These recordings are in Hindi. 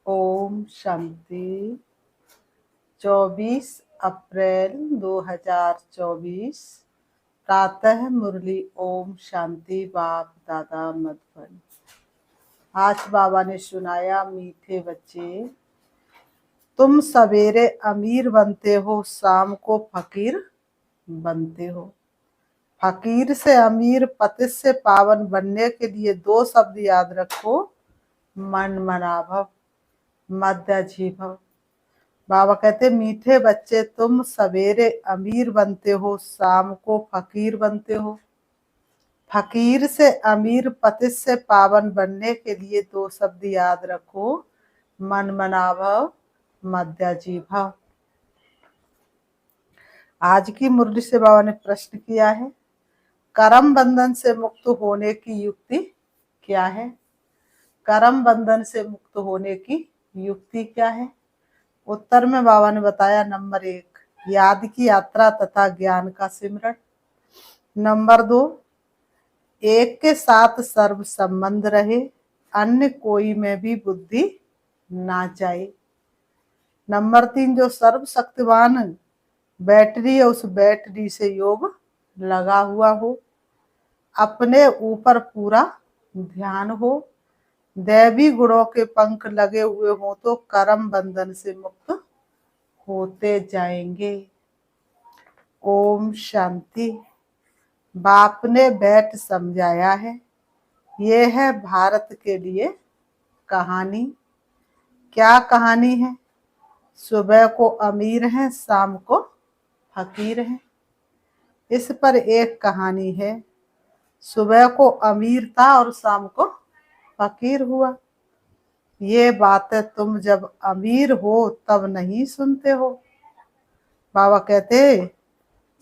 ओम शांति। 24 अप्रैल 2024 प्रातः मुरली। ओम शांति। बाप दादा मधुबन। आज बाबा ने सुनाया, मीठे बच्चे, तुम सवेरे अमीर बनते हो, शाम को फकीर बनते हो। फकीर से अमीर, पतित से पावन बनने के लिए 2 शब्द याद रखो, मन मनाभव, मध्याजीभव। बाबा कहते, मीठे बच्चे, तुम सवेरे अमीर बनते हो, शाम को फकीर बनते हो। फकीर से अमीर, पतित से पावन बनने के लिए 2 शब्द याद रखो, मन मनाभव, मध्याजीभव। आज की मुरली से बाबा ने प्रश्न किया है, कर्म बंधन से मुक्त होने की युक्ति क्या है? कर्म बंधन से मुक्त होने की युक्ति क्या है? उत्तर में बाबा ने बताया, नंबर 1, याद की यात्रा तथा ज्ञान का सिमरण। नंबर 2, एक के साथ सर्व संबंध रहे, अन्य कोई में भी बुद्धि ना जाए। नंबर 3, जो सर्वशक्तिवान बैटरी है, उस बैटरी से योग लगा हुआ हो, अपने ऊपर पूरा ध्यान हो, दैवी गुणों के पंख लगे हुए हो, तो कर्म बंधन से मुक्त होते जाएंगे। ओम शांति। बाप ने बैठ समझाया है, ये है भारत के लिए कहानी। क्या कहानी है? सुबह को अमीर हैं, शाम को फकीर हैं। इस पर एक कहानी है, सुबह को अमीर था और शाम को फकीर हुआ। ये बातें तुम जब अमीर हो तब नहीं सुनते हो। बाबा कहते,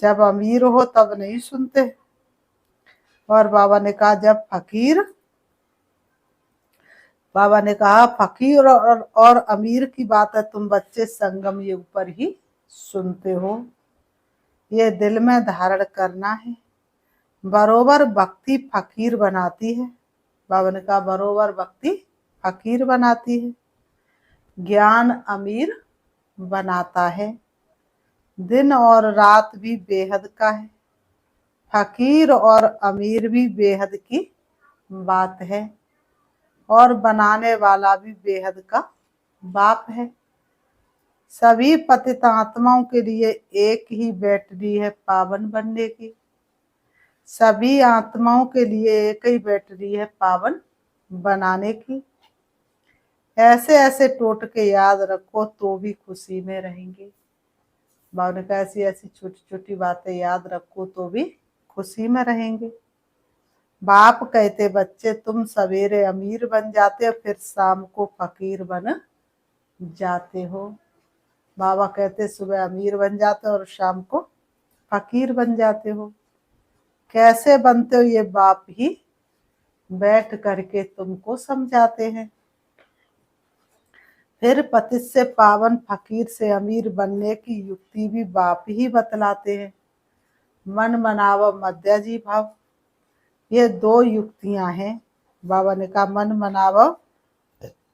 जब अमीर हो तब नहीं सुनते। और बाबा ने कहा, जब फकीर, बाबा ने कहा, फकीर और अमीर की बात है, तुम बच्चे संगम युग पर ही सुनते हो। ये दिल में धारण करना है। बरोबर भक्ति फकीर बनाती है। बाबा ने कहा, बरोबर भक्ति फकीर बनाती है, ज्ञान अमीर बनाता है। दिन और रात भी बेहद का है, फकीर और अमीर भी बेहद की बात है, और बनाने वाला भी बेहद का बाप है। सभी पतित आत्माओं के लिए एक ही बैटरी है पावन बनने की। सभी आत्माओं के लिए एक ही बैटरी है पावन बनाने की। ऐसे ऐसे टोटके याद रखो तो भी खुशी में रहेंगे। बाबा ने कहा, ऐसी ऐसी छोटी छोटी बातें याद रखो तो भी खुशी में रहेंगे। बाप कहते, बच्चे, तुम सवेरे अमीर बन जाते हो, फिर शाम को फकीर बन जाते हो। बाबा कहते, सुबह अमीर बन जाते हो और शाम को फकीर बन जाते हो। कैसे बनते हो, ये बाप ही बैठ करके तुमको समझाते हैं। फिर पतित से पावन, फकीर से अमीर बनने की युक्ति भी बाप ही बतलाते हैं। मन मनाव, मध्याजी भाव, ये 2 युक्तियां हैं। बाबा ने कहा, मन मनाव,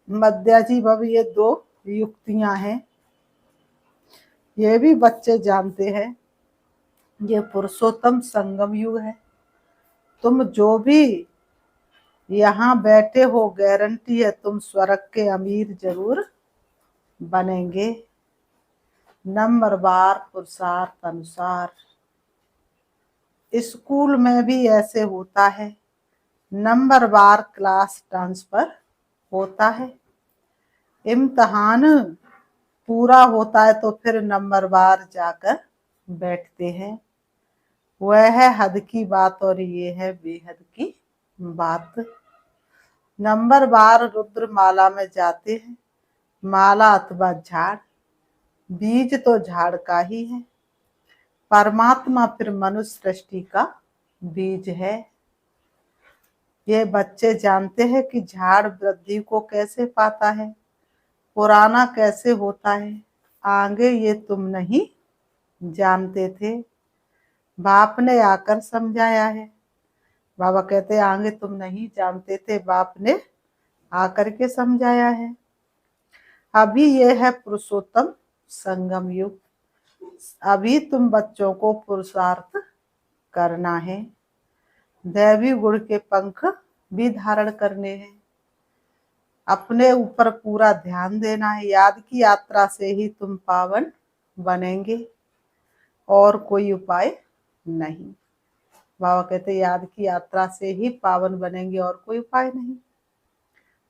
मध्याजी भाव, ये 2 युक्तियां हैं। ये भी बच्चे जानते हैं, ये पुरुषोत्तम संगम युग है। तुम जो भी यहाँ बैठे हो, गारंटी है तुम स्वर्ग के अमीर जरूर बनेंगे, नंबरवार पुरुषार्थ अनुसार। स्कूल में भी ऐसे होता है, नंबरवार क्लास ट्रांसफर होता है। इम्तिहान पूरा होता है तो फिर नंबरवार जाकर बैठते हैं। वह है हद की बात और ये है बेहद की बात। नंबरवार रुद्र माला में जाते हैं, माला अथवा झाड़, बीज तो झाड़ का ही है, परमात्मा फिर मनुष्य सृष्टि का बीज है। ये बच्चे जानते हैं कि झाड़ वृद्धि को कैसे पाता है, पुराना कैसे होता है। आगे ये तुम नहीं जानते थे, बाप ने आकर समझाया है। बाबा कहते, आगे तुम नहीं जानते थे, बाप ने आकर के समझाया है। अभी ये है पुरुषोत्तम संगम युग। अभी तुम बच्चों को पुरुषार्थ करना है, दैवी गुण के पंख भी धारण करने हैं, अपने ऊपर पूरा ध्यान देना है। याद की यात्रा से ही तुम पावन बनेंगे, और कोई उपाय नहीं। बाबा कहते याद की यात्रा से ही पावन बनेंगे, और कोई उपाय नहीं।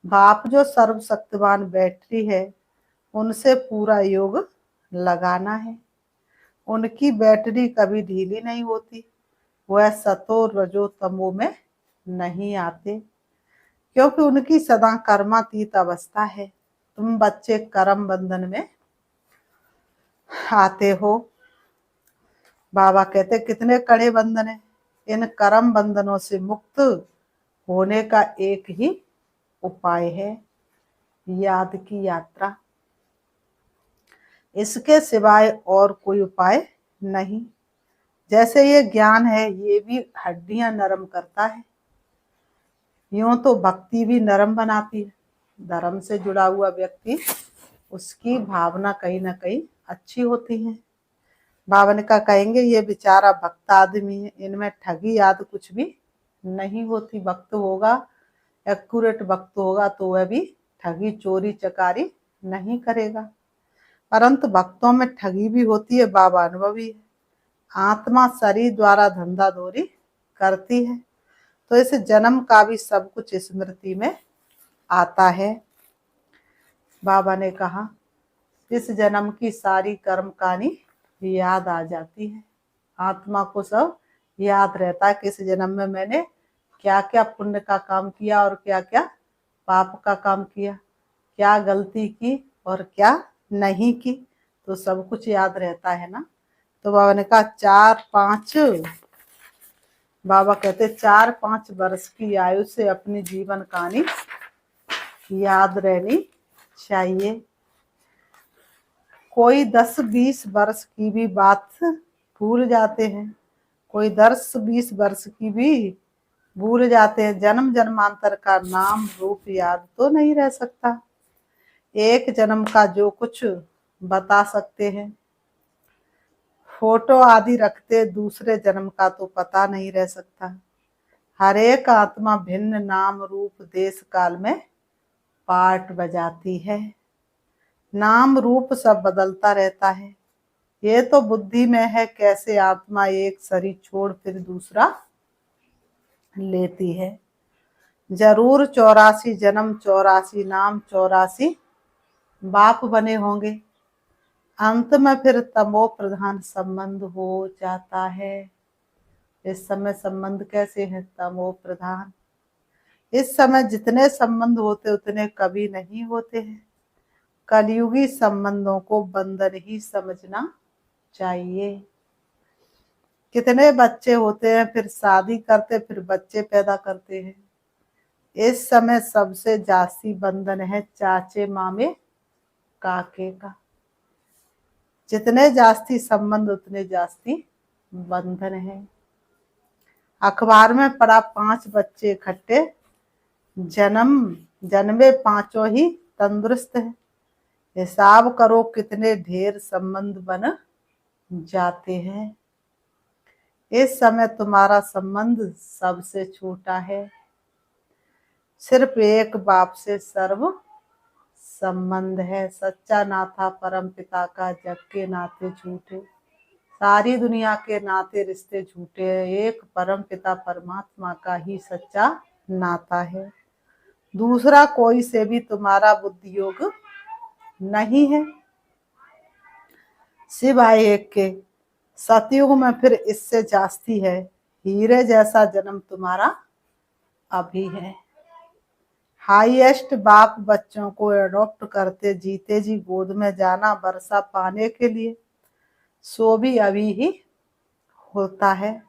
बाप जो सर्वशक्तिमान बैटरी है, उनसे पूरा योग लगाना है। उनकी बैटरी कभी ढीली नहीं होती, वह सतो रजो तमो में नहीं आते, क्योंकि उनकी सदा कर्मातीत अवस्था है। तुम बच्चे कर्म बंधन में आते हो। बाबा कहते कितने कड़े बंधन है। इन कर्म बंधनों से मुक्त होने का एक ही उपाय है, याद की यात्रा। इसके सिवाय और कोई उपाय नहीं। जैसे ये ज्ञान है, ये भी हड्डियां नरम करता है, यूं तो भक्ति भी नरम बनाती है। धर्म से जुड़ा हुआ व्यक्ति, उसकी भावना कहीं ना कहीं अच्छी होती है। बाबा ने कहा कहेंगे ये बेचारा भक्त आदमी है, इनमें ठगी याद कुछ भी नहीं होती। भक्त होगा, एक्यूरेट भक्त होगा, तो वह भी ठगी चोरी चकारी नहीं करेगा। परंतु भक्तों में ठगी भी होती है, बाबा अनुभवी है। आत्मा शरीर द्वारा धंधा दौरी करती है, तो इस जन्म का भी सब कुछ स्मृति में आता है। बाबा ने कहा इस जन्म की सारी कर्म कहानी याद आ जाती है। आत्मा को सब याद रहता है कि इस जन्म में मैंने क्या क्या पुण्य का काम किया और क्या क्या पाप का काम किया, क्या गलती की और क्या नहीं की, तो सब कुछ याद रहता है ना। तो बाबा ने कहा 4-5 वर्ष की आयु से अपनी जीवन कहानी याद रहनी चाहिए। कोई 10-20 वर्ष की भी बात भूल जाते हैं, कोई 10-20 वर्ष की भी भूल जाते हैं। जन्म जन्मांतर का नाम रूप याद तो नहीं रह सकता। एक जन्म का जो कुछ बता सकते हैं, फोटो आदि रखते, दूसरे जन्म का तो पता नहीं रह सकता। हर एक आत्मा भिन्न नाम रूप देश काल में पार्ट बजाती है। नाम रूप सब बदलता रहता है। ये तो बुद्धि में है कैसे आत्मा एक शरीर छोड़ फिर दूसरा लेती है। जरूर 84 जन्म, 84 नाम, 84 बाप बने होंगे। अंत में फिर तमो प्रधान संबंध हो जाता है। इस समय संबंध कैसे हैं? तमो प्रधान। इस समय जितने संबंध होते उतने कभी नहीं होते हैं। कलयुगी संबंधों को बंधन ही समझना चाहिए। कितने बच्चे होते हैं, फिर शादी करते, फिर बच्चे पैदा करते हैं। इस समय सबसे जास्ती बंधन है चाचे मामे काके का। जितने जास्ती संबंध उतने जास्ती बंधन है। अखबार में पढ़ा 5 बच्चे इकट्ठे जन्मे पांचों ही तंदुरुस्त है। हिसाब करो कितने ढेर संबंध बन जाते हैं। इस समय तुम्हारा संबंध सबसे छोटा है। सिर्फ एक बाप से सर्व संबंध है। सच्चा नाता परम पिता का, जग के नाते झूठे। सारी दुनिया के नाते रिश्ते झूठे हैं। एक परम पिता परमात्मा का ही सच्चा नाता है। दूसरा कोई से भी तुम्हारा बुद्धि योग नहीं है सिवाय एक के। सतयुग में फिर इससे जास्ती है। हीरे जैसा जन्म तुम्हारा अभी है। हाईएस्ट बाप बच्चों को एडॉप्ट करते, जीते जी गोद में जाना वर्षा पाने के लिए, सो भी अभी ही होता है।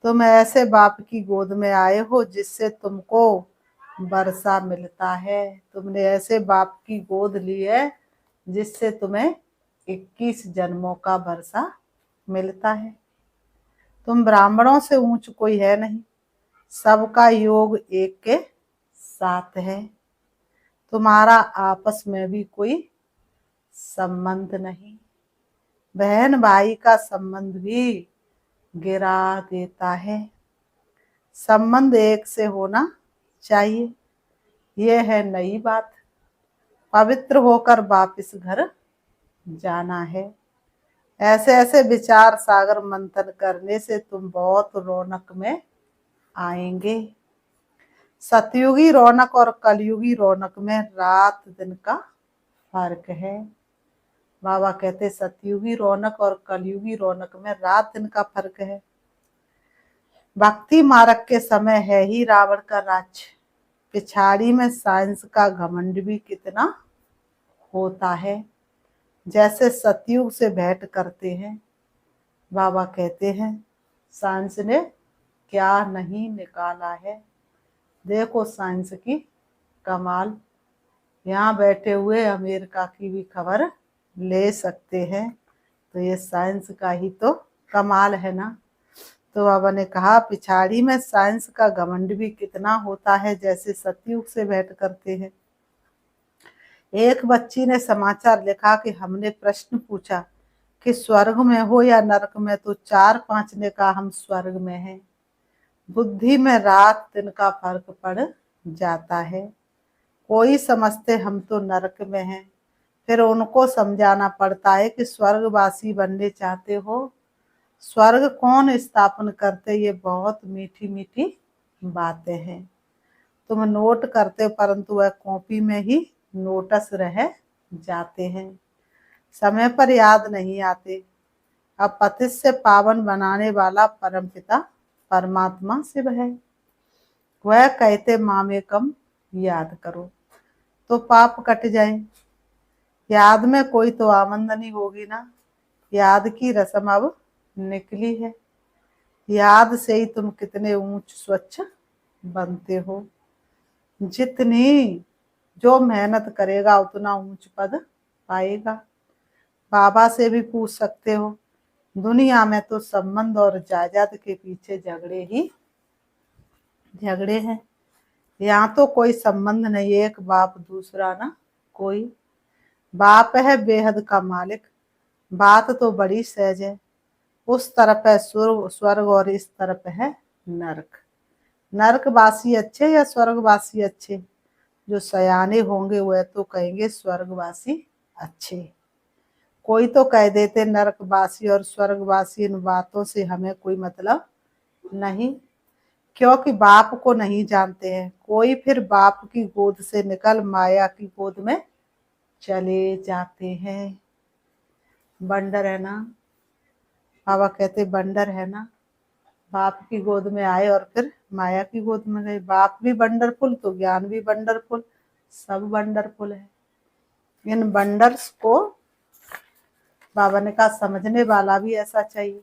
तुम ऐसे बाप की गोद में आए हो जिससे तुमको वर्षा मिलता है। तुमने ऐसे बाप की गोद ली है जिससे तुम्हें 21 जन्मों का वर्षा मिलता है। तुम ब्राह्मणों से ऊंच कोई है नहीं, सबका योग एक के साथ है। तुम्हारा आपस में भी कोई संबंध नहीं। बहन भाई का संबंध भी गिरा देता है। संबंध एक से होना चाहिए, यह है नई बात। पवित्र होकर वापस घर जाना है। ऐसे ऐसे विचार सागर मंथन करने से तुम बहुत रौनक में आएंगे। सतयुगी रौनक और कलयुगी रौनक में रात दिन का फर्क है। बाबा कहते सतयुगी रौनक और कलयुगी रौनक में रात दिन का फर्क है। भक्ति मार्ग के समय है ही रावण का राज्य। पिछाड़ी में साइंस का घमंड भी कितना होता है। जैसे सतयुग से भेंट करते हैं। बाबा कहते हैं साइंस ने क्या नहीं निकाला है। देखो साइंस की कमाल। यहाँ बैठे हुए अमेरिका की भी खबर ले सकते हैं। तो ये साइंस का ही तो कमाल है ना। तो बाबा ने कहा पिछाड़ी में साइंस का घमंड भी कितना होता है, जैसे सतयुग से भेंट करते हैं। एक बच्ची ने समाचार लिखा कि हमने प्रश्न पूछा कि स्वर्ग में हो या नरक में, तो 4-5 ने कहा हम स्वर्ग में हैं। बुद्धि में रात दिन का फर्क पड़ जाता है। कोई समझते हम तो नरक में हैं, फिर उनको समझाना पड़ता है कि स्वर्गवासी बनने चाहते हो। स्वर्ग कौन स्थापन करते, ये बहुत मीठी मीठी बातें हैं। तुम नोट करते परंतु वह कॉपी में ही नोटस रह जाते हैं, समय पर याद नहीं आते। अब पतित से पावन बनाने वाला परमपिता परमात्मा शिव है। वह कहते मामे कम याद करो तो पाप कट जाए। याद में कोई तो आमदनी होगी ना। याद की रस्म अब निकली है। याद से ही तुम कितने ऊंच स्वच्छ बनते हो। जितनी जो मेहनत करेगा उतना ऊंच पद पाएगा। बाबा से भी पूछ सकते हो। दुनिया में तो संबंध और जायदाद के पीछे झगड़े हैं। यहाँ तो कोई संबंध नहीं, एक बाप दूसरा ना कोई। बाप है बेहद का मालिक। बात तो बड़ी सहज है। उस तरफ है स्वर्ग और इस तरफ है नरक। नरकवासी अच्छे या स्वर्गवासी अच्छे? जो सयाने होंगे वह तो कहेंगे स्वर्गवासी अच्छे। कोई तो कह देते नरकवासी और स्वर्गवासी। इन बातों से हमें कोई मतलब नहीं, क्योंकि बाप को नहीं जानते हैं। कोई फिर बाप की गोद से निकल माया की गोद में चले जाते हैं। बंडर है ना। बाबा कहते बंडर है ना। बाप की गोद में आए और फिर माया की गोद में गए। बाप भी वंडरफुल तो ज्ञान भी वंडरफुल, सब वंडरफुल है। इन वंडर्स को बाबा ने कहा समझने वाला भी ऐसा चाहिए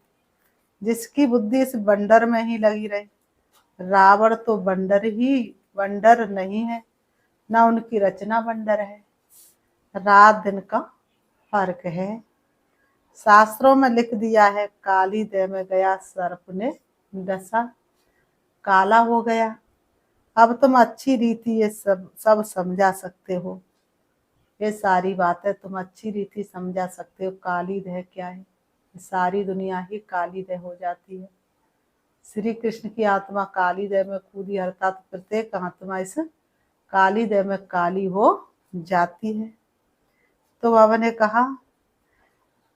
जिसकी बुद्धि इस वंडर में ही लगी रहे। रावण तो वंडर नहीं है, ना उनकी रचना वंडर है। रात दिन का फर्क है। शास्त्रों में लिख दिया है काली देह में गया सर्प ने डसा, काला हो गया। अब तुम अच्छी रीति ये सब समझा सकते हो। ये सारी बातें तुम अच्छी रीति समझा सकते हो। काली देह क्या है? सारी दुनिया ही काली देह हो जाती है। श्री कृष्ण की आत्मा काली देह में कूदी हरता तो प्रत्येक आत्मा इस काली देह में काली हो जाती है। तो बाबा ने कहा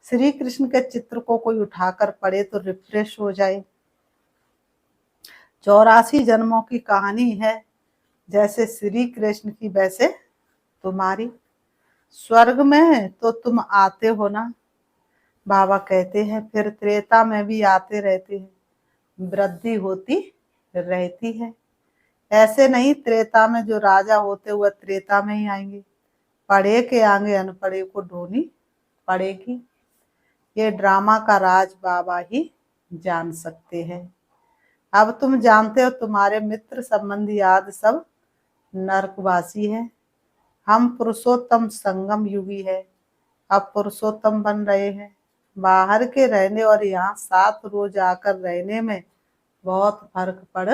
श्री कृष्ण के चित्र को कोई उठाकर पढ़े तो रिफ्रेश हो जाए। 84 जन्मों की कहानी है, जैसे श्री कृष्ण की वैसे तुम्हारी। स्वर्ग में तो तुम आते हो ना। बाबा कहते हैं फिर त्रेता में भी आते रहते हैं, वृद्धि होती रहती है। ऐसे नहीं त्रेता में जो राजा होते हुए त्रेता में ही आएंगे। पढ़े के आगे अनपढ़े को ढोनी पड़ेगी। ये ड्रामा का राज बाबा ही जान सकते हैं। अब तुम जानते हो तुम्हारे मित्र संबंधी आदि सब नरकवासी है। हम पुरुषोत्तम संगम युगी है, अब पुरुषोत्तम बन रहे हैं। बाहर के रहने और यहाँ 7 रोज आकर रहने में बहुत फर्क पड़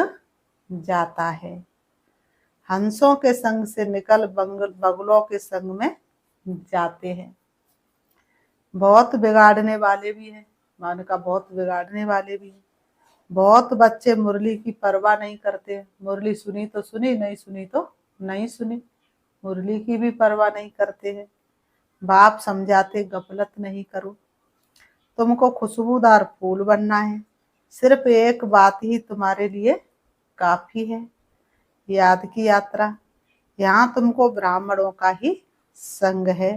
जाता है। हंसों के संग से निकल बगुलों के संग में जाते हैं। बहुत बिगाड़ने वाले भी हैं, मान का बहुत बिगाड़ने वाले भी हैं। बहुत बच्चे मुरली की परवाह नहीं करते हैं, मुरली सुनी तो सुनी, नहीं सुनी तो नहीं सुनी, मुरली की भी परवाह नहीं करते हैं। बाप समझाते गफलत नहीं करो, तुमको खुशबूदार फूल बनना है, सिर्फ एक बात ही तुम्हारे लिए काफी है, याद की यात्रा। यहाँ तुमको ब्राह्मणों का ही संग है,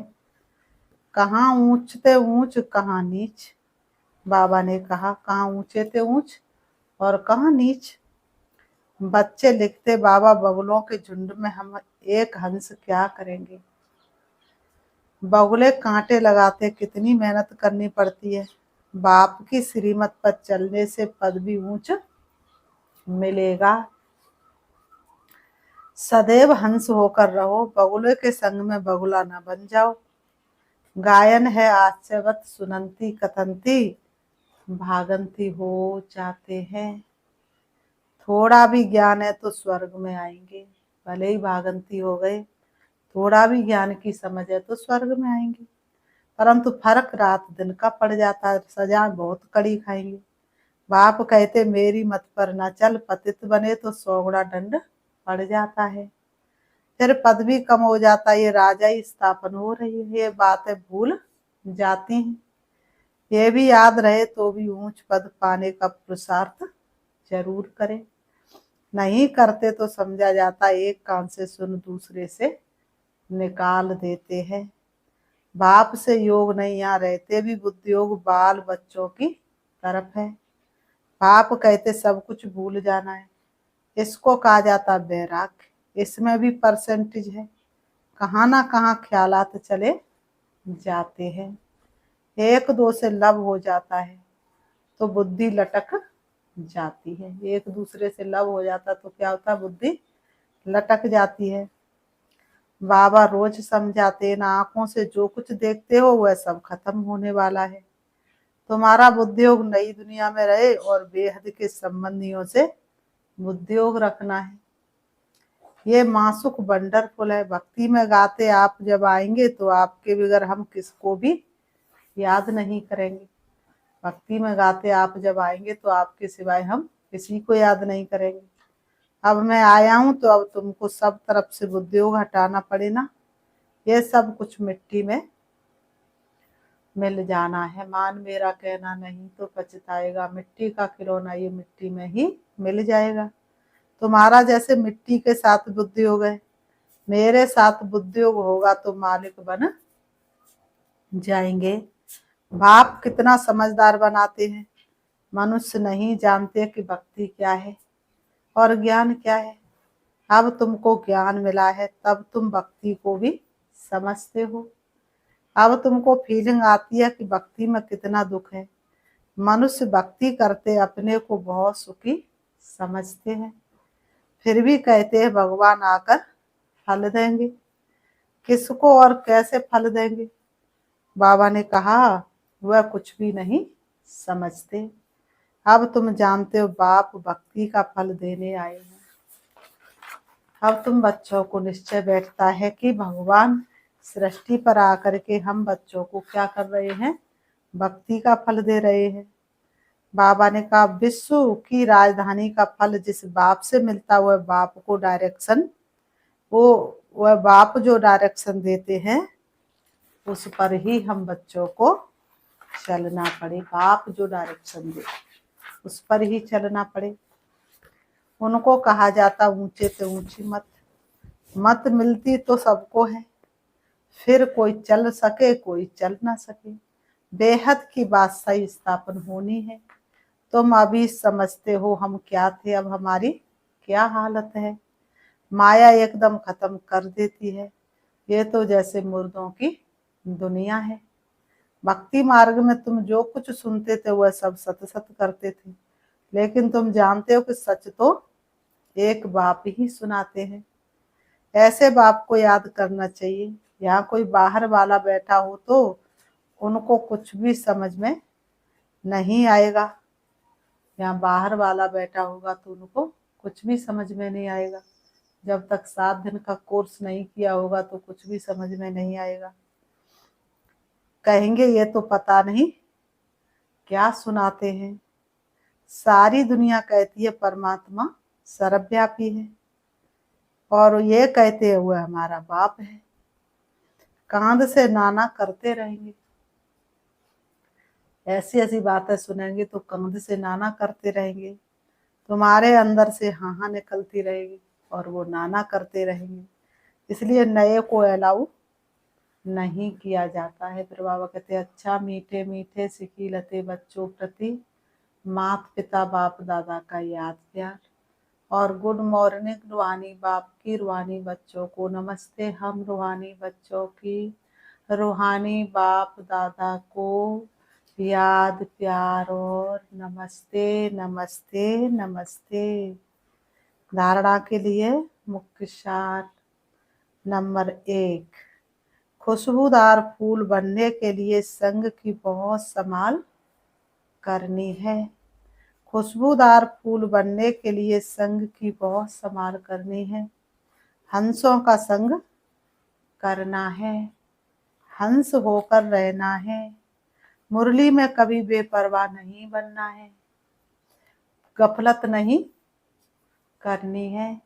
कहाँ ऊंचते ऊंच कहाँ नीच। बाबा ने कहा कहाँ ऊंचे थे ऊंच और कहाँ नीच। बच्चे लिखते बाबा बगुलों के झुंड में हम एक हंस क्या करेंगे। बगुले कांटे लगाते, कितनी मेहनत करनी पड़ती है। बाप की श्रीमत पर चलने से पद भी ऊंच मिलेगा। सदैव हंस होकर रहो, बगुले के संग में बगुला न बन जाओ। गायन है आश्चर्यवत सुनंती कथंती, भागंती हो जाते हैं। थोड़ा भी ज्ञान है तो स्वर्ग में आएंगे, भले ही भागंती हो गए, थोड़ा भी ज्ञान की समझ है तो स्वर्ग में आएंगे, परंतु फर्क रात दिन का पड़ जाता है, सजा बहुत कड़ी खाएंगे। बाप कहते मेरी मत पर न चल, पतित बने तो 100 गुना दंड पड़ जाता है, फिर पद भी कम हो जाता है, ये राजा ही स्थापन हो रही है, ये बातें भूल जाती हैं। ये भी याद रहे तो भी ऊंच पद पाने का पुरुषार्थ जरूर करें, नहीं करते तो समझा जाता एक कान से सुन दूसरे से निकाल देते हैं। बाप से योग नहीं, यहाँ रहते भी बुद्धि योग बाल बच्चों की तरफ है। बाप कहते सब कुछ भूल जाना है, इसको कहा जाता वैराग्य, इसमें भी परसेंटेज है, कहाँ ना कहाँ ख्यालात चले जाते हैं। एक दो से लव हो जाता है तो बुद्धि लटक जाती है, एक दूसरे से लव हो जाता तो क्या होता, बुद्धि लटक जाती है। बाबा रोज समझाते ना, आंखों से जो कुछ देखते हो वह सब खत्म होने वाला है, तुम्हारा बुद्धियोग नई दुनिया में रहे और बेहद के संबंधियों से बुद्धियोग रखना है। ये मासुक वंडरफुल है, भक्ति में गाते आप जब आएंगे तो आपके बगैर हम किसको भी याद नहीं करेंगे। भक्ति में गाते आप जब आएंगे तो आपके सिवाय हम किसी को याद नहीं करेंगे। अब मैं आया हूं तो अब तुमको सब तरफ से बुद्धियोग हटाना पड़े ना, ये सब कुछ मिट्टी में मिल जाना है। मान मेरा कहना नहीं तो पछताएगा, मिट्टी का खिलौना ये मिट्टी में ही मिल जाएगा। तुम्हारा जैसे मिट्टी के साथ बुद्धियोग है, मेरे साथ बुद्धियोग होगा तो मालिक बन जाएंगे। बाप कितना समझदार बनाते हैं, मनुष्य नहीं जानते कि भक्ति क्या है और ज्ञान क्या है। अब तुमको ज्ञान मिला है तब तुम भक्ति को भी समझते हो, अब तुमको फीलिंग आती है कि भक्ति में कितना दुख है। मनुष्य भक्ति करते अपने को बहुत सुखी समझते हैं, फिर भी कहते हैं भगवान आकर फल देंगे। किसको और कैसे फल देंगे? बाबा ने कहा वह कुछ भी नहीं समझते, अब तुम जानते हो बाप भक्ति का फल देने आए हैं। अब तुम बच्चों को निश्चय बैठता है कि भगवान सृष्टि पर आकर के हम बच्चों को क्या कर रहे हैं, भक्ति का फल दे रहे हैं। बाबा ने कहा विश्व की राजधानी का फल जिस बाप से मिलता वह बाप को डायरेक्शन, वह बाप जो डायरेक्शन देते हैं उस पर ही हम बच्चों को चलना पड़े। बाप जो डायरेक्शन दे उस पर ही चलना पड़े। उनको कहा जाता ऊंचे से ऊंची मत, मत मिलती तो सबको है, फिर कोई चल सके कोई चल ना सके। बेहद की बात सही स्थापन होनी है। तुम अभी समझते हो हम क्या थे, अब हमारी क्या हालत है। माया एकदम खत्म कर देती है, ये तो जैसे मुर्दों की दुनिया है। भक्ति मार्ग में तुम जो कुछ सुनते थे वह सब सत सत करते थे, लेकिन तुम जानते हो कि सच तो एक बाप ही सुनाते हैं। ऐसे बाप को याद करना चाहिए। यहाँ कोई बाहर वाला बैठा हो तो उनको कुछ भी समझ में नहीं आएगा, यहाँ बाहर वाला बैठा होगा तो उनको कुछ भी समझ में नहीं आएगा। जब तक 7 दिन का कोर्स नहीं किया होगा तो कुछ भी समझ में नहीं आएगा। कहेंगे ये तो पता नहीं क्या सुनाते हैं। सारी दुनिया कहती है परमात्मा सर्वव्यापी है और ये कहते हुए हमारा बाप है। कांध से नाना करते रहेंगे, ऐसी ऐसी बातें सुनेंगे तो कंध से नाना करते रहेंगे। तुम्हारे अंदर से हाँ हाँ निकलती रहेगी और वो नाना करते रहेंगे। इसलिए नए को अलाउ नहीं किया जाता है। फिर बाबा कहते अच्छा मीठे मीठे सिखिलते बच्चों प्रति मात पिता बाप दादा का याद प्यार। और गुड मॉर्निंग रूहानी बाप की रूहानी बच्चों को नमस्ते। हम रूहानी बच्चों की रूहानी बाप दादा को याद प्यार और नमस्ते नमस्ते नमस्ते। धारणा के लिए मुख्य सार नंबर 1, खुशबूदार फूल बनने के लिए संग की बहुत संभाल करनी है। खुशबूदार फूल बनने के लिए संग की बहुत संभाल करनी है। हंसों का संग करना है, हंस होकर रहना है। मुरली में कभी बेपरवाह नहीं बनना है, गफलत नहीं करनी है।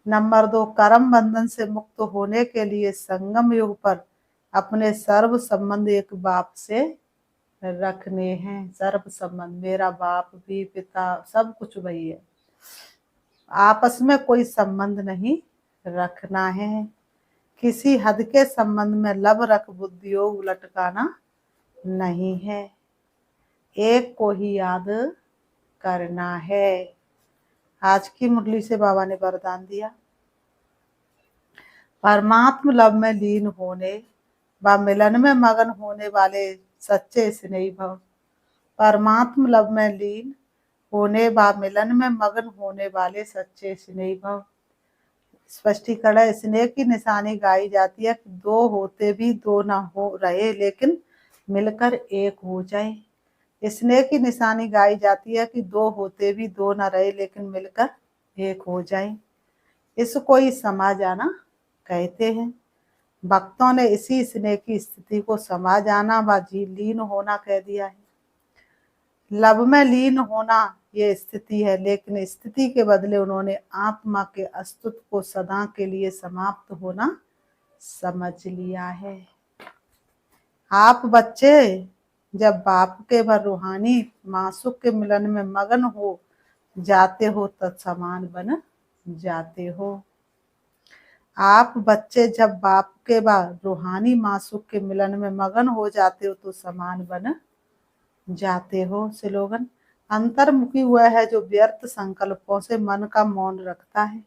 नंबर 2, कर्म बंधन से मुक्त होने के लिए संगम युग पर अपने सर्व संबंध एक बाप से रखने हैं। सर्व संबंध, मेरा बाप भी, पिता, सब कुछ वही है। आपस में कोई संबंध नहीं रखना है। किसी हद के संबंध में लब रख बुद्धियोग लटकाना नहीं है। एक को ही याद करना है। आज की मुरली से बाबा ने वरदान दिया, परमात्म लव में लीन होने व मिलन में मगन होने वाले सच्चे स्नेही भव। परमात्म लव में लीन होने व मिलन में मगन होने वाले सच्चे स्नेही भव। स्पष्टीकरण है, स्नेह की निशानी गाई जाती है कि दो होते भी दो ना हो रहे लेकिन मिलकर एक हो जाए। स्नेह की निशानी गाई जाती है कि दो होते भी दो ना रहे लेकिन मिलकर एक हो जाए। इसको ही समा जाना कहते हैं। भक्तों ने इसी स्नेह की स्थिति को समा जाना व लीन होना कह दिया है। लव में लीन होना ये स्थिति है, लेकिन स्थिति के बदले उन्होंने आत्मा के अस्तित्व को सदा के लिए समाप्त होना समझ लिया है। आप बच्चे जब बाप के भर रूहानी मासुक के मिलन में मगन हो जाते हो तब समान बन जाते हो। आप बच्चे जब बाप के बाद रूहानी मासुक के मिलन में मगन हो जाते हो तो समान बन जाते हो। स्लोगन, अंतर्मुखी हुआ है जो व्यर्थ संकल्पों से मन का मौन रखता है।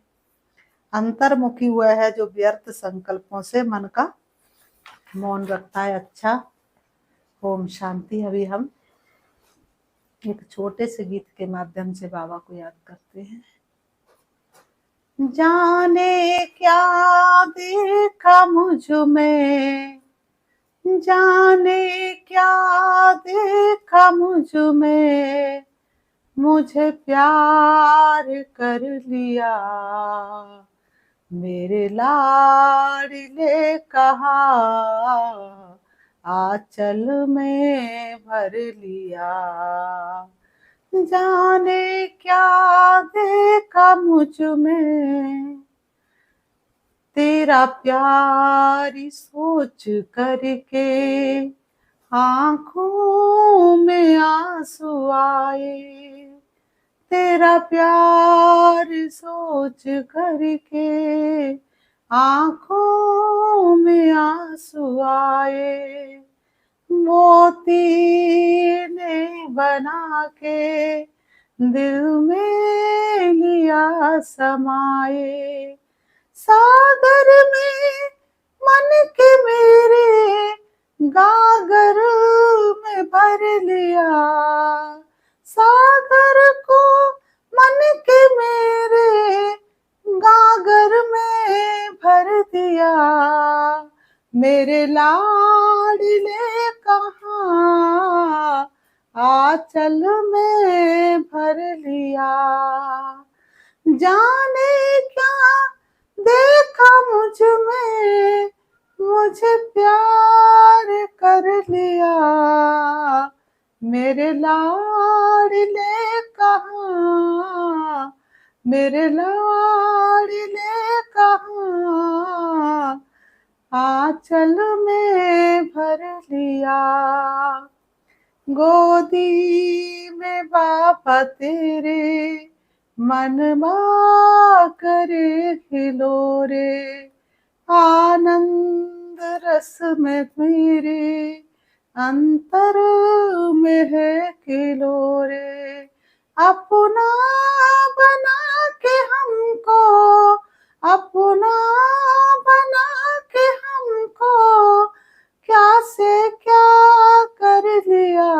अंतर्मुखी हुआ है जो व्यर्थ संकल्पों से मन का मौन रखता है। अच्छा, ओम शांति। अभी हम एक छोटे से गीत के माध्यम से बाबा को याद करते हैं। जाने क्या देखा मुझ में, जाने क्या देखा मुझ में, मुझे प्यार कर लिया। मेरे लाडले कहा आंचल में भर लिया। जाने क्या देखा मुझ में, तेरा प्यारी सोच करके आंखों में आंसू आए। तेरा प्यार सोच करके आंखों में आंसू आए। मोती ने बना के दिल में लिया समाए। सागर में मन के मेरे गागर में भर लिया। सागर को मन के मेरे गागर में भर दिया। मेरे लाडले कहाँ आंचल में भर लिया। जाने क्या देखा मुझ में, मुझे प्यार कर लिया। मेरे लाडले कहाँ, मेरे लाडले कहाँ, आंचल में भर लिया। गोदी में बाबा तेरे, मनमा करे हिलोरे। आनंद रस में मेरे, अंतर में है किलोरे। अपना बना के हमको, अपना बना के हमको, क्या से क्या कर लिया।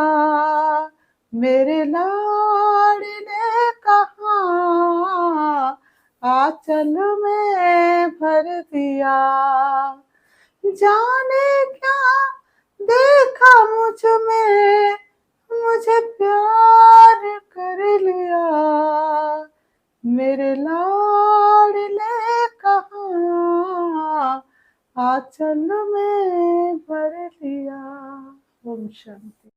मेरे लाडले कहाँ, आंचल में भर दिया। जाने क्या देखा मुझ में, मुझे प्यार कर लिया। मेरे लाडले कहाँ, आंचल में भर लिया। ओम शांति।